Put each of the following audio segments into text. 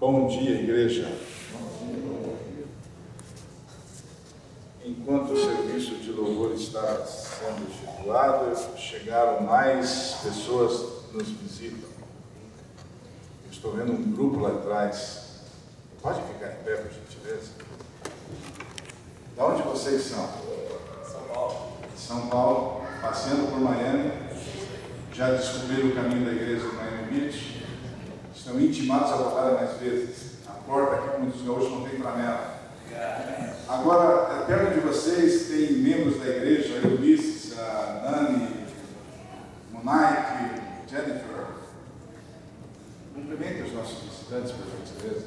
Bom dia, igreja. Enquanto o serviço de louvor está sendo efetuado, chegaram mais pessoas que nos visitam. Eu estou vendo um grupo lá atrás. Pode ficar em pé, por gentileza? De onde vocês são? São Paulo. São Paulo, passeando por Miami. Já descobriram o caminho da igreja de Miami Beach. Estão intimados a voltar mais vezes. A porta aqui, muitos gaúchos não tem flanela. Agora, perto de vocês, tem membros da igreja, a Ulisses, a Nani, Monique, Jennifer. Cumprimente os nossos visitantes, por gentileza.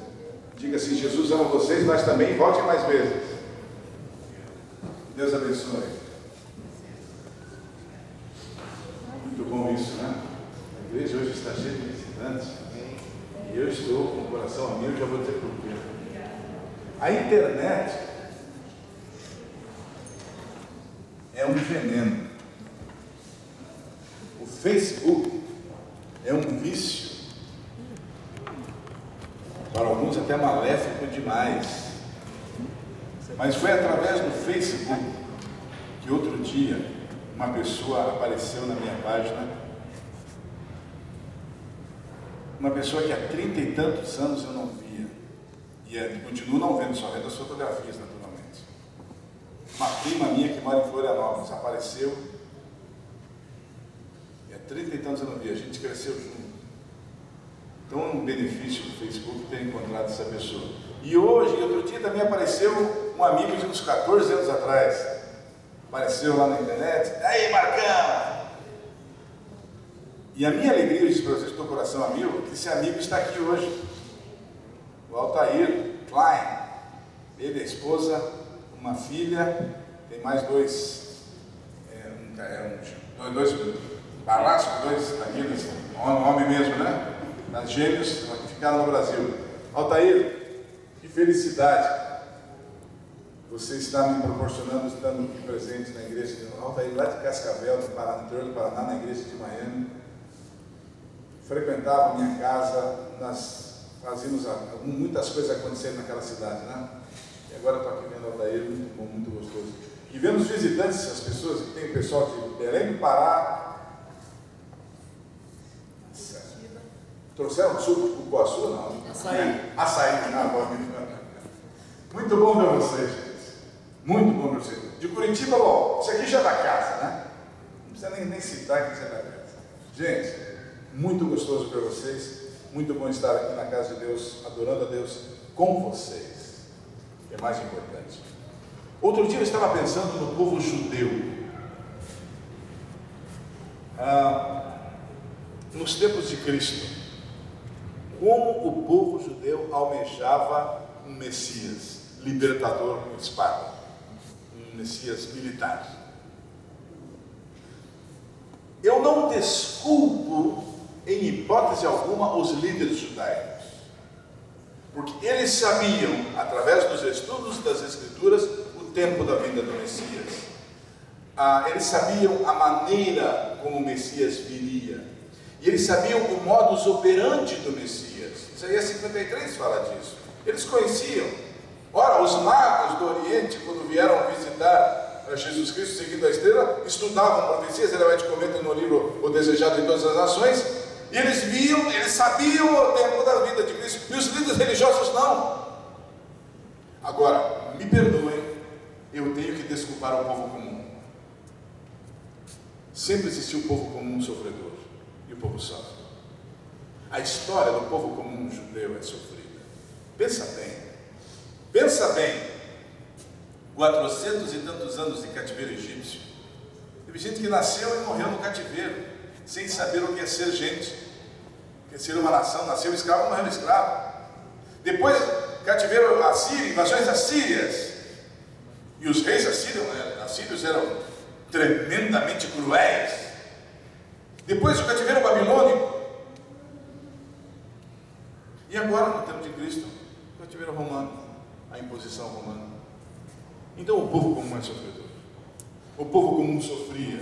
Diga assim: Jesus ama vocês, mas também volte mais vezes. Deus abençoe. Muito bom isso, né? A igreja hoje está cheia de visitantes. E eu estou com o coração a mil, já vou dizer por quê. A internet é um veneno. O Facebook é um vício. Para alguns até maléfico demais. Mas foi através do Facebook que outro dia uma pessoa apareceu na minha página. Uma pessoa que há 30 e tantos anos eu não via. E continuo não vendo, só vendo as fotografias, naturalmente. Uma prima minha que mora em Florianópolis apareceu. E há 30 e tantos eu não via. A gente cresceu junto. Então é um benefício do Facebook ter encontrado essa pessoa. E hoje, outro dia, também apareceu um amigo de uns 14 anos atrás. Apareceu lá na internet. Aí, Marcão! E a minha alegria, eu disse para vocês, do coração amigo, que esse amigo está aqui hoje. O Altair Klein. Ele, a esposa, uma filha, tem mais dois barracos, dois meninos, homem mesmo, né? Nas gêmeos, que ficaram no Brasil. Altair, que felicidade você está me proporcionando, estando aqui presente na igreja de Altair, lá de Cascavel, no interior do Paraná, na igreja de Miami. Frequentava minha casa, nós fazíamos muitas coisas acontecendo naquela cidade, né? E agora estou aqui vendo Altair, muito bom, muito gostoso. E vendo os visitantes, as pessoas, que tem o pessoal de Belém do Pará. Trouxeram suco de cupuaçu, não? Açaí. Açaí, não, bom. Muito bom ver vocês, gente. Muito bom ver vocês. De Curitiba, bom, isso aqui já é da casa, né? Não precisa nem citar que isso é da casa. Gente, muito gostoso ver vocês. Muito bom estar aqui na casa de Deus, adorando a Deus com vocês. Que é mais importante. Outro dia eu estava pensando no povo judeu. Nos tempos de Cristo, como o povo judeu almejava um Messias libertador com espada, um Messias militar. Eu não desculpo em hipótese alguma os líderes judaicos, porque eles sabiam, através dos estudos das Escrituras, o tempo da vinda do Messias. Eles sabiam a maneira como o Messias viria, e eles sabiam o modus operandi do Messias. Isaías 53 fala disso. Eles conheciam. Ora, os magos do Oriente, quando vieram visitar Jesus Cristo seguindo a estrela, estudavam profecias. Ele comenta no livro O Desejado de Todas as Nações. E eles viam, eles sabiam o tempo da vida de Cristo. E os líderes religiosos não. Agora, me perdoem, eu tenho que desculpar o povo comum. Sempre existiu o povo comum sofredor. E o povo sofre. A história do povo comum judeu é sofrida. Pensa bem. Pensa bem. 400 e tantos anos de cativeiro egípcio. Teve gente que nasceu e morreu no cativeiro, sem saber o que é ser gente, o que é ser uma nação. Nasceu escravo, morreu escravo. Depois, cativeiro assírio, invasões assírias. E os reis assírios eram tremendamente cruéis. Depois o cativeiro babilônico. E agora, no tempo de Cristo, o cativeiro romano, a imposição romana. Então o povo comum é sofredor. O povo comum sofria.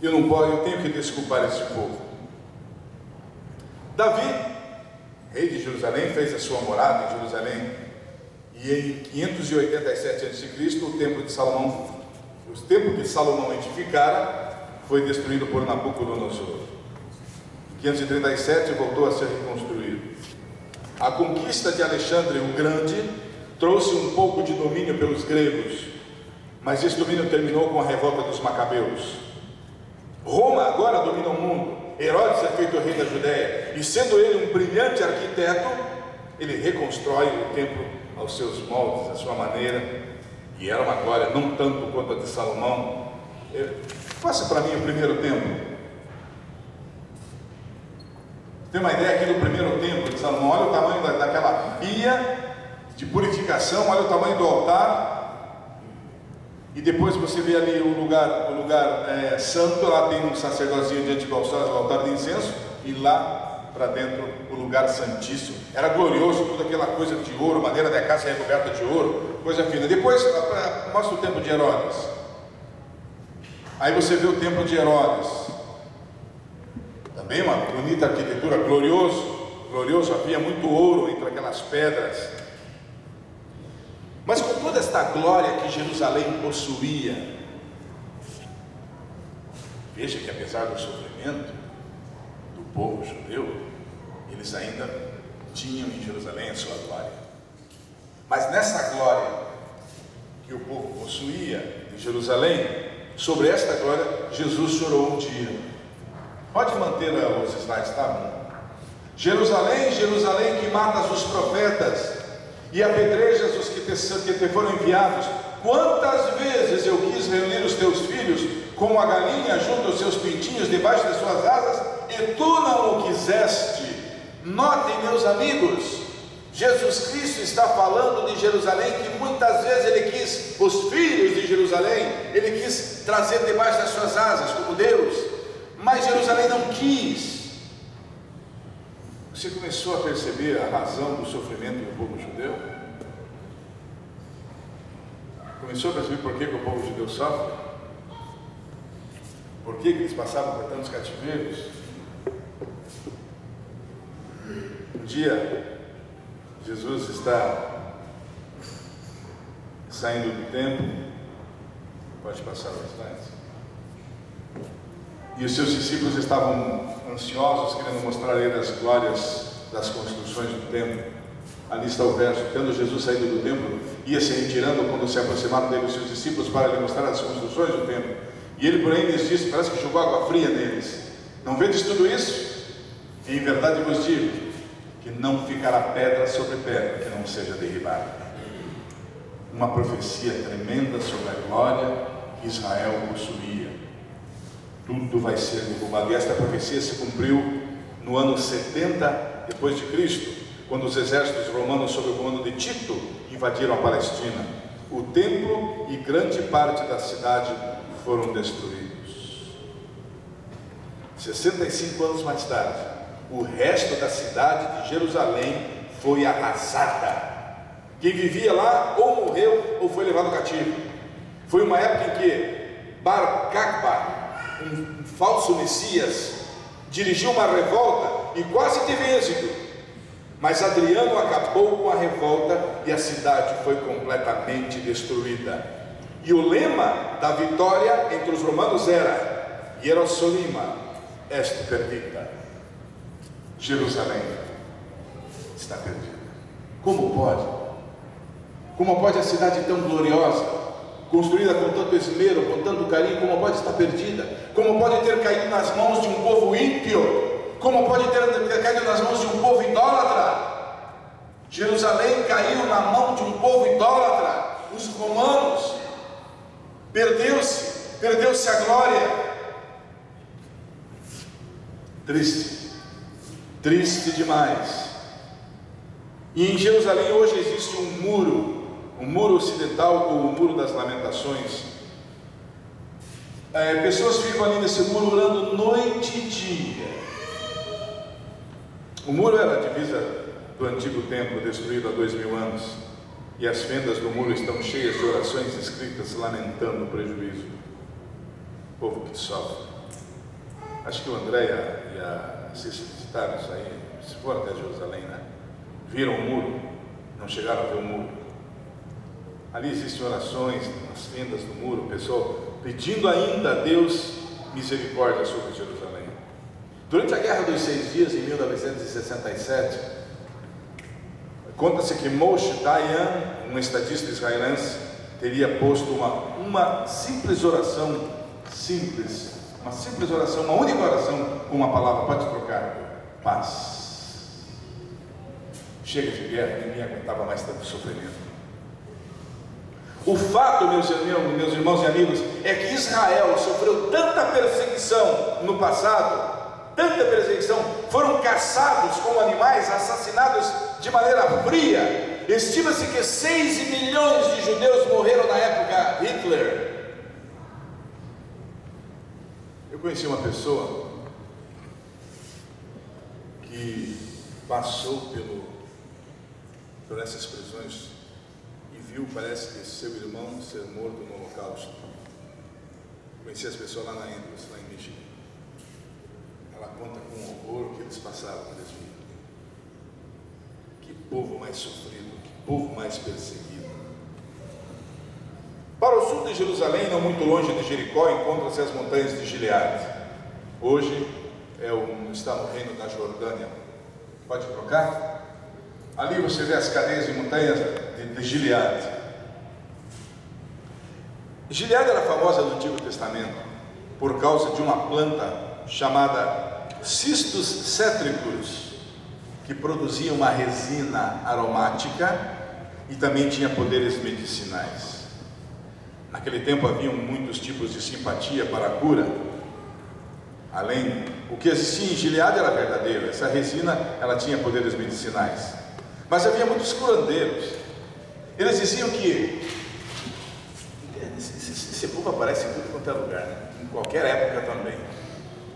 Eu tenho que desculpar esse povo. Davi rei de Jerusalém, fez a sua morada em Jerusalém. E em 587 a.C., o templo que Salomão edificara foi destruído por Nabucodonosor. Em 537 voltou a ser reconstruído. A conquista de Alexandre o Grande trouxe um pouco de domínio pelos gregos, mas esse domínio terminou com a revolta dos Macabeus. Roma agora domina o mundo. Herodes é feito rei da Judéia, e sendo ele um brilhante arquiteto, ele reconstrói o templo aos seus moldes, à sua maneira, e era uma glória, não tanto quanto a de Salomão. Faça para mim o primeiro templo. Tem uma ideia aqui do primeiro templo de Salomão? Olha o tamanho daquela pia de purificação, olha o tamanho do altar. E depois você vê ali o lugar santo, lá tem um sacerdocinho diante do altar de incenso, e lá para dentro o lugar santíssimo. Era glorioso, toda aquela coisa de ouro, madeira da casa recoberta de ouro, coisa fina. Depois mostra o templo de Herodes. Aí você vê o templo de Herodes, também uma bonita arquitetura, glorioso, havia muito ouro entre aquelas pedras. Mas com toda esta glória que Jerusalém possuía, veja que apesar do sofrimento do povo judeu, eles ainda tinham em Jerusalém a sua glória. Mas nessa glória que o povo possuía em Jerusalém, sobre esta glória, Jesus chorou um dia. Pode manter os slides, tá bom? Jerusalém, Jerusalém, que matas os profetas e apedrejas os que te foram enviados, quantas vezes eu quis reunir os teus filhos, como a galinha junta os seus pintinhos debaixo das suas asas, e tu não o quiseste. Notem, meus amigos, Jesus Cristo está falando de Jerusalém, que muitas vezes ele quis os filhos de Jerusalém, ele quis trazer debaixo das suas asas, como Deus, mas Jerusalém não quis. Você começou a perceber a razão do sofrimento do povo judeu? Começou a perceber por que o povo judeu sofre? Por que eles passavam por tantos cativeiros? Um dia, Jesus está saindo do templo, pode passar os slides, e os seus discípulos estavam ansiosos, querendo mostrar a ele as glórias das construções do templo. Ali está o verso: tendo Jesus saído do templo, ia se retirando quando se aproximaram dele os seus discípulos para lhe mostrar as construções do templo. E ele, porém, lhes disse, parece que jogou água fria neles: não vedes tudo isso? Em verdade vos digo, que não ficará pedra sobre pedra que não seja derribada. Uma profecia tremenda sobre a glória que Israel possuía. Tudo vai ser derrubado. E esta profecia se cumpriu no ano 70 depois de Cristo, quando os exércitos romanos, sob o comando de Tito, invadiram a Palestina. O templo e grande parte da cidade foram destruídos. 65 anos mais tarde, o resto da cidade de Jerusalém foi arrasada. Quem vivia lá ou morreu ou foi levado cativo. Foi uma época em que Bar Kokhba, um falso Messias, dirigiu uma revolta e quase teve êxito, mas Adriano acabou com a revolta e a cidade foi completamente destruída. E o lema da vitória entre os romanos era Hierosolima est perdida. Jerusalém está perdida. Como pode? Como pode a cidade tão gloriosa, construída com tanto esmero, com tanto carinho, como pode estar perdida? Como pode ter caído nas mãos de um povo ímpio? Como pode ter caído nas mãos de um povo idólatra? Jerusalém caiu na mão de um povo idólatra, os romanos. Perdeu-se a glória. Triste demais. E em Jerusalém hoje existe um muro ocidental, ou o muro das lamentações. Pessoas ficam ali nesse muro orando noite e dia. O muro era a divisa do antigo templo, destruído há 2000 anos, e as fendas do muro estão cheias de orações escritas lamentando o prejuízo. O povo que sofre. Acho que o André e a Cícia visitaram isso aí, se for até Jerusalém, né? Viram o muro, não chegaram a ver o muro. Ali existem orações nas fendas do muro, pessoal pedindo ainda a Deus misericórdia sobre Jerusalém. Durante a Guerra dos 6 Dias, em 1967, conta-se que Moshe Dayan, um estadista israelense, teria posto uma simples oração, uma única oração com uma palavra, pode trocar: paz. Chega de guerra, ninguém aguentava mais tanto sofrimento. O fato, meus irmãos e amigos, é que Israel sofreu tanta perseguição no passado, tanta perseguição, foram caçados como animais, assassinados de maneira fria. Estima-se que 6 milhões de judeus morreram na época Hitler. Eu conheci uma pessoa que passou por essas prisões e viu, parece que seu irmão ser morto no Holocausto. Conheci as pessoas lá na Andrews, lá em Michigan. Ela conta com horror o que eles passaram, que eles viram. Que povo mais sofrido, que povo mais perseguido. Para o sul de Jerusalém, não muito longe de Jericó, encontram-se as montanhas de Gileade. Hoje está no reino da Jordânia. Pode trocar? Ali você vê as cadeias de montanhas de Gileade. Gileade era famosa no Antigo Testamento por causa de uma planta chamada Cistus cetricus, que produzia uma resina aromática e também tinha poderes medicinais. Naquele tempo haviam muitos tipos de simpatia para a cura. Além, o que existia em Gileade era verdadeiro. Essa resina, ela tinha poderes medicinais. Mas havia muitos curandeiros. Eles diziam que esse povo aparece em tudo quanto é lugar, né? Em qualquer época também.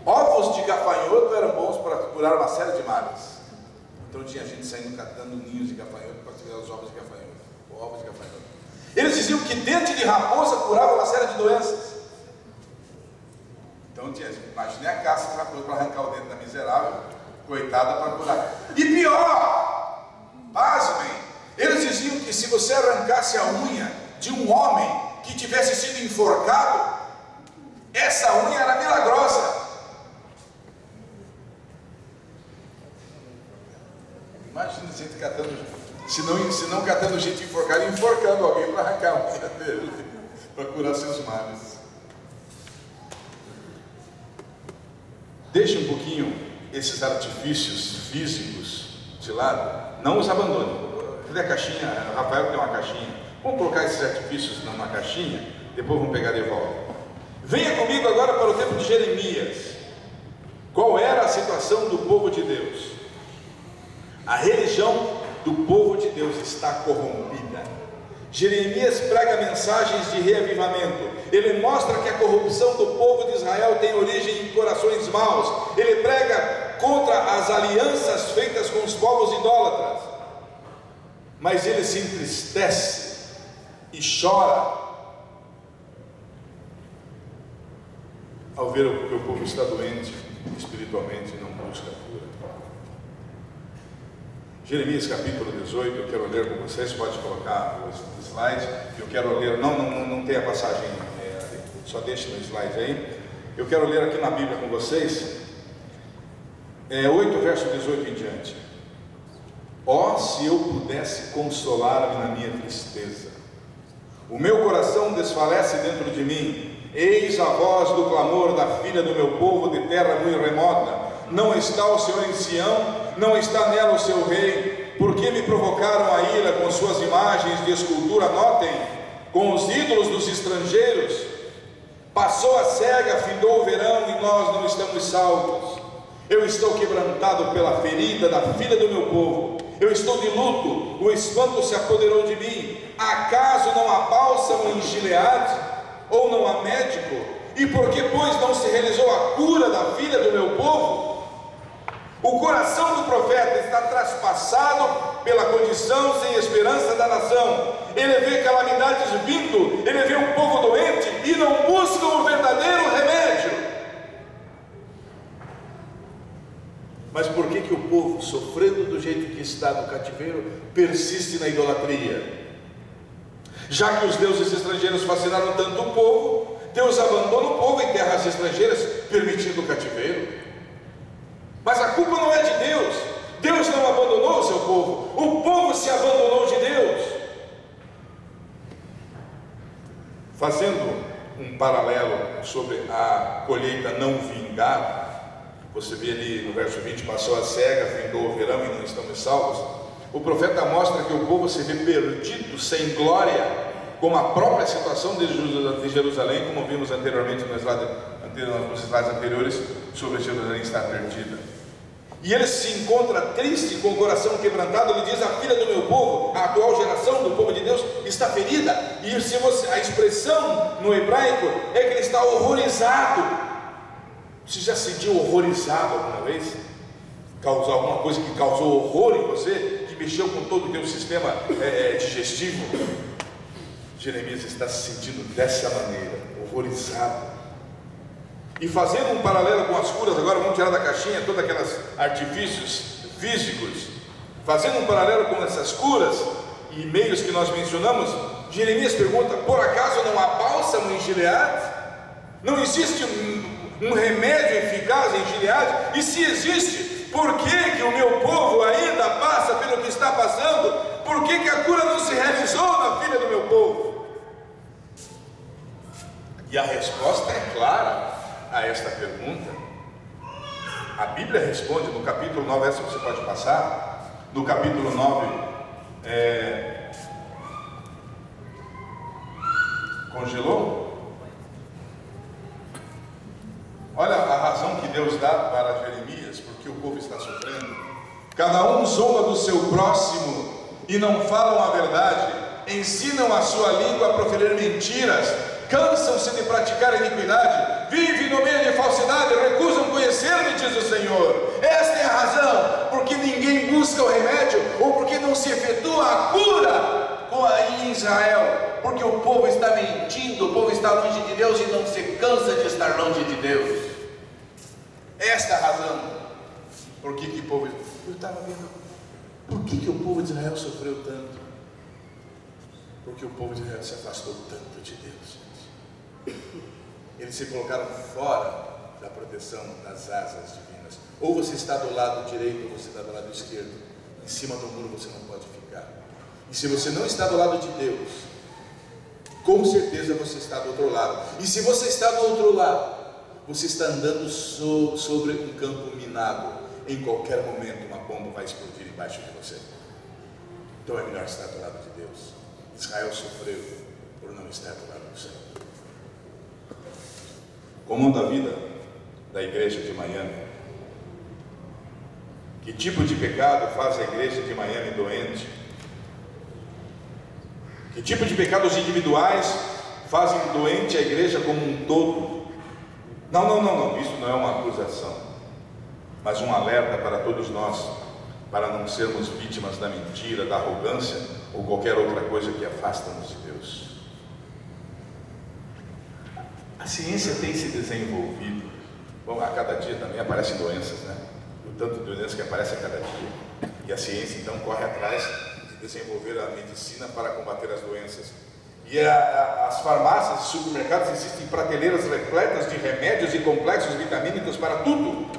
Ovos de gafanhoto eram bons para curar uma série de males. Então tinha gente saindo catando ninhos de gafanhoto para tirar os ovos de gafanhoto. Ovos de gafanhoto. Eles diziam que dente de raposa curava uma série de doenças. Então tinha, imagine a caça de raposa para arrancar o dente da miserável, coitada, para curar. E pior, pasmem, eles diziam que se você arrancasse a unha de um homem que tivesse sido enforcado, essa unha era milagrosa. Imagina gente catando, se não catando gente enforcada, enforcando alguém para arrancar a unha dele, para curar seus males. Deixe um pouquinho esses artifícios físicos de lado, não os abandone. Cadê a caixinha? Rafael tem uma caixinha. Vamos colocar esses artifícios numa caixinha, depois vamos pegar de volta. Venha comigo agora para o tempo de Jeremias. Qual era a situação do povo de Deus? A religião do povo de Deus está corrompida. Jeremias prega mensagens de reavivamento. Ele mostra que a corrupção do povo de Israel tem origem em corações maus. Ele prega contra as alianças feitas com os povos idólatras. Mas ele se entristece e chora ao ver que o povo está doente espiritualmente e não busca a cura. Jeremias capítulo 18, eu quero ler com vocês, pode colocar o slide, eu quero ler, não tem a passagem, só deixa no slide aí, eu quero ler aqui na Bíblia com vocês, 8 verso 18 em diante. Ó, se eu pudesse consolar-me na minha tristeza, o meu coração desfalece dentro de mim, eis a voz do clamor da filha do meu povo de terra muito remota, não está o Senhor em Sião, não está nela o seu rei, porque me provocaram a ira com suas imagens de escultura, notem, com os ídolos dos estrangeiros, passou a cega, findou o verão e nós não estamos salvos, eu estou quebrantado pela ferida da filha do meu povo, eu estou de luto, o espanto se apoderou de mim, acaso não há bálsamo em Gileade, ou não há médico? E por que pois não se realizou a cura da filha do meu povo? O coração do profeta está traspassado pela condição sem esperança da nação. Ele vê calamidades vindo, ele vê um povo doente e não busca o verdadeiro remédio. Mas por que o povo povo, sofrendo do jeito que está no cativeiro, persiste na idolatria. Já que os deuses estrangeiros fascinaram tanto o povo, Deus abandona o povo em terras estrangeiras, permitindo o cativeiro. Mas a culpa não é de Deus. Deus não abandonou o seu povo, o povo se abandonou de Deus. Fazendo um paralelo sobre a colheita não vingada, você vê ali no verso 20, passou a cega, vingou o verão e não estamos salvos. O profeta mostra que o povo se vê perdido, sem glória, como a própria situação de Jerusalém, como vimos anteriormente nos slides anteriores, sobre Jerusalém estar perdida. E ele se encontra triste, com o coração quebrantado. Ele diz: a filha do meu povo, a atual geração do povo de Deus, está ferida. E se você, a expressão no hebraico é que ele está horrorizado. Você já se sentiu horrorizado alguma vez? Causou alguma coisa que causou horror em você, que mexeu com todo o teu sistema digestivo? Jeremias está se sentindo dessa maneira, horrorizado. E fazendo um paralelo com as curas, agora vamos tirar da caixinha todos aqueles artifícios físicos, fazendo um paralelo com essas curas e meios que nós mencionamos, Jeremias pergunta: por acaso não há bálsamo em Gileade? Não existe um remédio eficaz em Gileade? E se existe, por que o meu povo ainda passa pelo que está passando? Por que a cura não se realizou na filha do meu povo? E a resposta é clara a esta pergunta. A Bíblia responde no capítulo 9, essa você pode passar, no capítulo 9, congelou? Olha a razão que Deus dá para Jeremias, porque o povo está sofrendo. Cada um zomba do seu próximo e não falam a verdade, ensinam a sua língua a proferir mentiras, cansam-se de praticar iniquidade, vivem no meio de falsidade, recusam conhecer-me, diz o Senhor. Esta é a razão, porque ninguém busca o remédio, ou porque não se efetua a cura em Israel, porque o povo está mentindo, o povo está longe de Deus e não se cansa de estar longe de Deus. Esta é a razão. Por que o povo... Eu estava vendo, por que o povo de Israel sofreu tanto? Porque o povo de Israel se afastou tanto de Deus. Eles se colocaram fora da proteção das asas divinas. Ou você está do lado direito ou você está do lado esquerdo. Em cima do muro você não pode ficar. E se você não está do lado de Deus, com certeza você está do outro lado. E se você está do outro lado, você está andando sobre um campo minado. Em qualquer momento uma bomba vai explodir embaixo de você. Então é melhor estar do lado de Deus. Israel sofreu por não estar do lado do Senhor. Como anda a vida da igreja de Miami? Que tipo de pecado faz a igreja de Miami doente? Que tipo de pecados individuais fazem doente a igreja como um todo? Não, isso não é uma acusação, mas um alerta para todos nós, para não sermos vítimas da mentira, da arrogância ou qualquer outra coisa que afasta-nos de Deus. A ciência tem se desenvolvido. Bom, a cada dia também aparecem doenças, né? O tanto de doenças que aparece a cada dia. E a ciência então corre atrás de desenvolver a medicina para combater as doenças. E as farmácias e supermercados existem prateleiras repletas de remédios e complexos vitamínicos para tudo.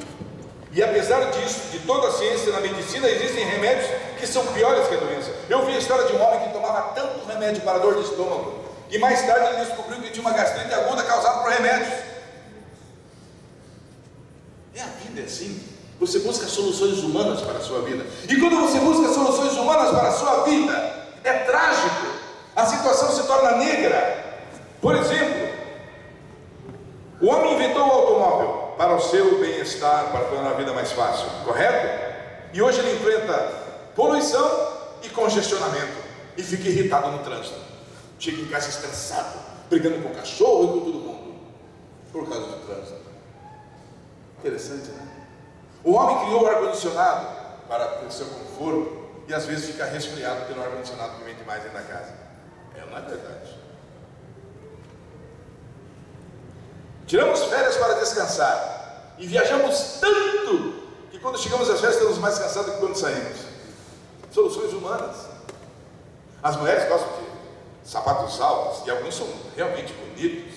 E apesar disso, de toda a ciência na medicina, existem remédios que são piores que a doença. Eu vi a história de um homem que tomava tanto remédio para dor de estômago, e mais tarde ele descobriu que tinha uma gastrite aguda causada por remédios. E a vida é assim. Você busca soluções humanas para a sua vida. E quando você busca soluções humanas para a sua vida, é trágico. A situação se torna negra. Por exemplo, o homem inventou o automóvel para o seu bem-estar, para tornar a vida mais fácil, correto? E hoje ele enfrenta poluição e congestionamento e fica irritado no trânsito. Chega em casa estressado, brigando com o cachorro e com todo mundo por causa do trânsito. Interessante, né? O homem criou o ar-condicionado para ter seu conforto e às vezes fica resfriado pelo ar-condicionado que vende mais dentro da casa. Não é verdade. Tiramos férias para descansar e viajamos tanto que que quando chegamos às festas estamos mais cansados do que quando saímos. Soluções humanas. As mulheres gostam de sapatos altos, e alguns são realmente bonitos,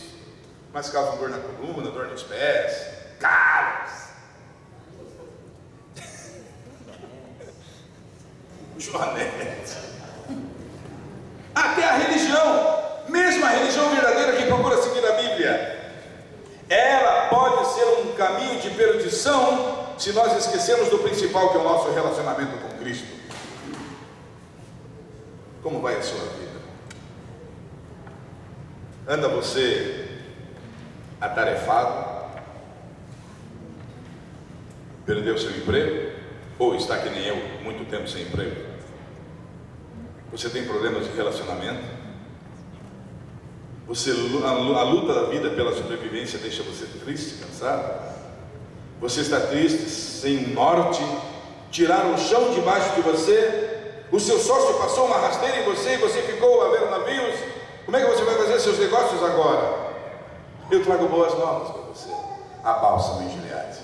mas causam dor na coluna, dor nos pés, caros. Joanete. Até a religião, mesmo a religião verdadeira que procura seguir a Bíblia, ela pode ser um caminho de perdição se nós esquecemos do principal, que é o nosso relacionamento com Cristo. Como vai a sua vida? Anda você atarefado? Perdeu seu emprego? Ou está que nem eu, muito tempo sem emprego? Você tem problemas de relacionamento? A luta da vida pela sobrevivência deixa você triste, cansado? Você está triste, sem norte? Tiraram o chão debaixo de você? O seu sócio passou uma rasteira em você e você ficou a ver navios? Como é que você vai fazer seus negócios agora? Eu trago boas novas para você. A bálsamo em Gileade.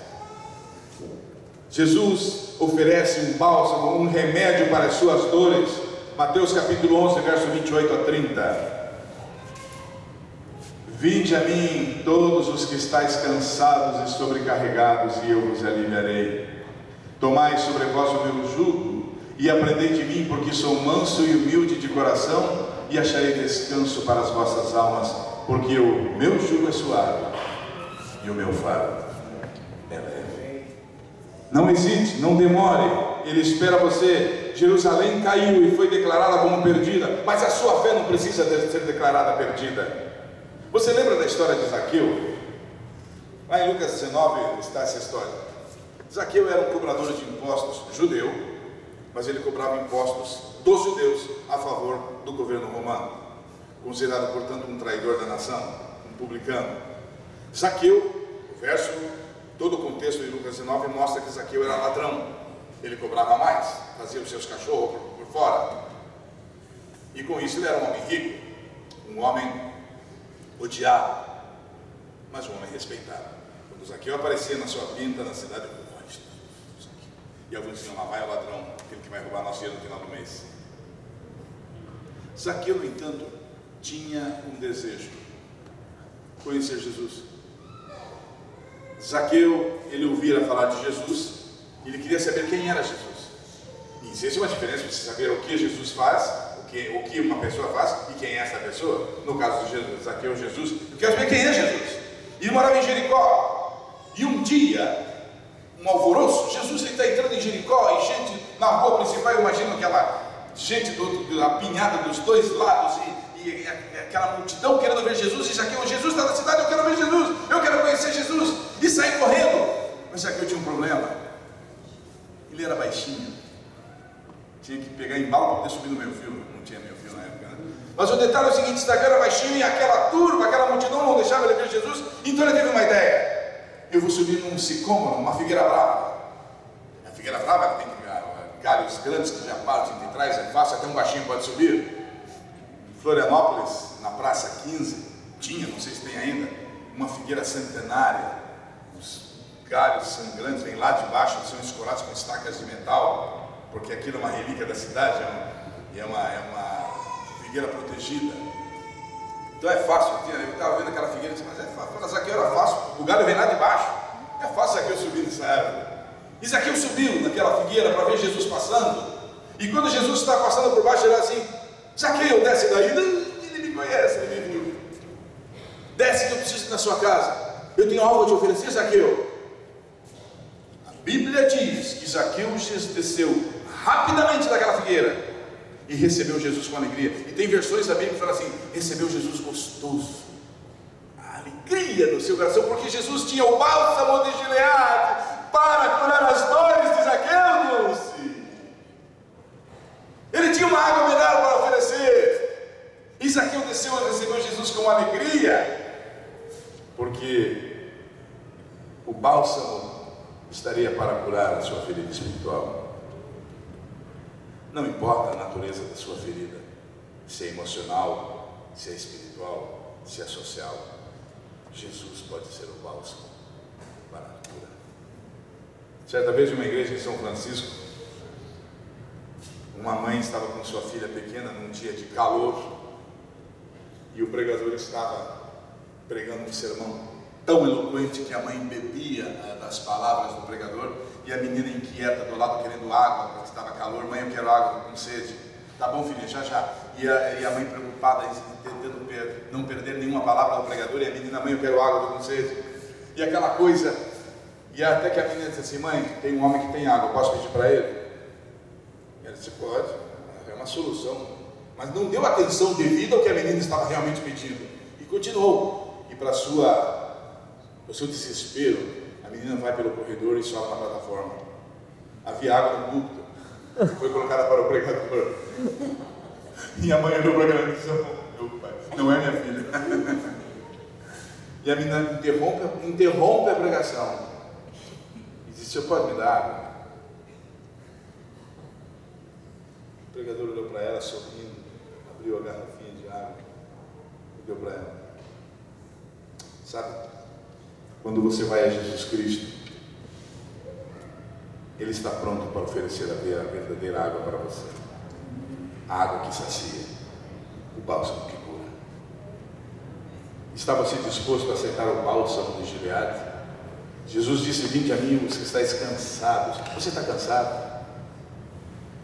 Jesus oferece um bálsamo, um remédio para as suas dores. Mateus capítulo 11, verso 28 a 30. Vinde a mim todos os que estáis cansados e sobrecarregados, e eu vos aliviarei. Tomai sobre vós o meu jugo e aprendei de mim, porque sou manso e humilde de coração, e acharei descanso para as vossas almas, porque o meu jugo é suave e o meu fardo é leve. Não hesite, não demore, ele espera você. Jerusalém caiu e foi declarada como perdida, mas a sua fé não precisa ser declarada perdida. Você lembra da história de Zaqueu? Lá em Lucas 19 está essa história. Zaqueu era um cobrador de impostos judeu, mas ele cobrava impostos dos judeus a favor do governo romano, considerado, portanto, um traidor da nação, um publicano. Zaqueu, todo o contexto de Lucas 19 mostra que Zaqueu era ladrão. Ele cobrava mais, fazia os seus cachorros por fora, e com isso ele era um homem rico, um homem odiado, mas um homem respeitado. Quando Zaqueu aparecia na sua pinta na cidade, e alguns diziam: lá vai o ladrão, aquele que vai roubar nosso dinheiro no final do mês. Zaqueu, no entanto, tinha um desejo: conhecer Jesus. Zaqueu, ele ouvira falar de Jesus, e ele queria saber quem era Jesus. E existe uma diferença de saber o que Jesus faz, o que uma pessoa faz, e quem é essa pessoa. No caso de Jesus, Zaqueu, Jesus, eu quero saber quem é Jesus. E ele morava em Jericó, e um dia, um alvoroço, Jesus está entrando em Jericó, e gente na rua principal, eu imagino aquela gente apinhada dos dois lados, e aquela multidão querendo ver Jesus, e Zaqueu: Jesus está na cidade, eu quero ver Jesus, eu quero conhecer Jesus, e sair correndo. Mas Zaqueu tinha um problema, ele era baixinho, tinha que pegar embalo para poder subir no meio fio, não tinha meio fio na época, né? Mas o detalhe é o seguinte: Zaqueu era baixinho, e aquela turma, aquela multidão não deixava ele ver Jesus, então ele teve uma ideia: eu vou subir num sicômoro, uma figueira brava. A figueira brava, ela tem galhos grandes que já partem de trás, é fácil, até um baixinho pode subir. Em Florianópolis, na Praça 15, tinha, não sei se tem ainda, uma figueira centenária. Os galhos sangrantes vêm lá de baixo, são escorados com estacas de metal, porque aquilo é uma relíquia da cidade, é uma figueira protegida. Então é fácil, eu estava vendo aquela figueira e disse: mas é fácil, para Zaqueu era fácil, o galho vem lá de baixo, é fácil Zaqueu subir nessa árvore. E Zaqueu subiu naquela figueira para ver Jesus passando, e quando Jesus está passando por baixo, ele era assim: Zaqueu, desce daí. Não, ele me conhece, ele me viu. Desce que eu preciso ir na sua casa, eu tenho algo a te oferecer, Zaqueu. A Bíblia diz que Zaqueu desceu rapidamente daquela figueira e recebeu Jesus com alegria. E tem versões da Bíblia que falam assim: recebeu Jesus gostoso, a alegria no seu coração, porque Jesus tinha o bálsamo de Gileade para curar as dores de Zaqueu, Dulce. Ele tinha uma água mineral para oferecer, e Zaqueu desceu e recebeu Jesus com alegria, porque o bálsamo estaria para curar a sua ferida espiritual. Não importa a natureza da sua ferida, se é emocional, se é espiritual, se é social, Jesus pode ser o bálsamo para a cura. Certa vez, em uma igreja em São Francisco, uma mãe estava com sua filha pequena num dia de calor e o pregador estava pregando um sermão tão eloquente que a mãe bebia das palavras do pregador e a menina inquieta do lado querendo água porque estava calor. Mãe, eu quero água, estou com sede. Tá bom, filha, já já. E a mãe preocupada, tentando não perder nenhuma palavra do pregador, e a menina: mãe, eu quero água, estou com sede. E aquela coisa, e até que a menina disse assim: mãe, tem um homem que tem água, posso pedir para ele? E ela disse: pode, é uma solução. Mas não deu atenção devida ao que a menina estava realmente pedindo. E continuou. E para o seu desespero, a menina vai pelo corredor e sobe na plataforma. Havia água no púlpito. Foi colocada para o pregador. E a mãe olhou para ela e disse: meu pai, não é minha filha. E a menina interrompe a pregação e disse: senhor, pode me dar água? O pregador olhou para ela sorrindo, abriu a garrafinha de água e deu para ela. Sabe, quando você vai a Jesus Cristo, Ele está pronto para oferecer a verdadeira água para você. A água que sacia, o bálsamo que cura. Está você disposto a aceitar o bálsamo de Gileade? Jesus disse: vinde a mim, os que estáis cansados. Você está cansado?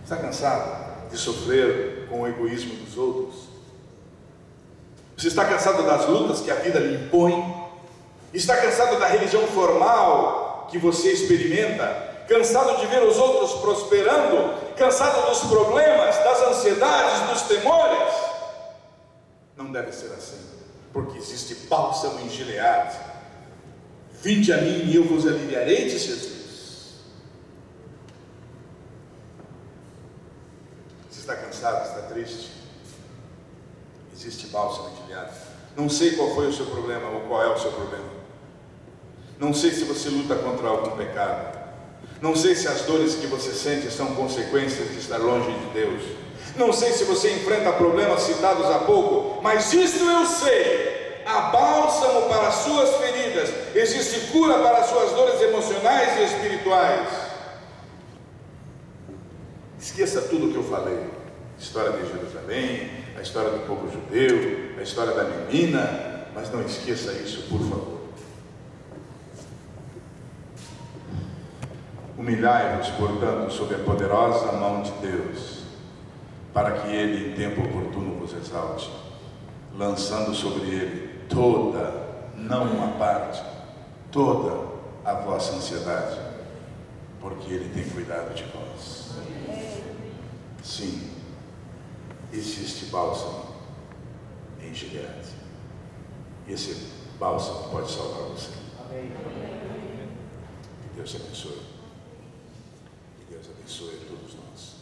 Está cansado de sofrer com o egoísmo dos outros? Você está cansado das lutas que a vida lhe impõe? Está cansado da religião formal que você experimenta? Cansado de ver os outros prosperando? Cansado dos problemas, das ansiedades, dos temores? Não deve ser assim, porque existe bálsamo em Gileade. Vinde a mim e eu vos aliviarei, disse Jesus. Você está cansado, está triste? Existe bálsamo em Gileade. Não sei qual foi o seu problema ou qual é o seu problema. Não sei se você luta contra algum pecado. Não sei se as dores que você sente são consequências de estar longe de Deus. Não sei se você enfrenta problemas citados há pouco, mas isto eu sei: há bálsamo para as suas feridas, existe cura para as suas dores emocionais e espirituais. Esqueça tudo o que eu falei: a história de Jerusalém, a história do povo judeu, a história da menina, mas não esqueça isso, por favor. Humilhai-vos, portanto, sob a poderosa mão de Deus, para que Ele, em tempo oportuno, vos exalte, lançando sobre Ele toda, não uma parte, toda a vossa ansiedade, porque Ele tem cuidado de vós. Sim, existe bálsamo em Gileade. Esse bálsamo pode salvar você. Que Deus abençoe. Deus abençoe a todos nós.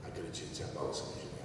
Acredite, a bálsamo de Gileade.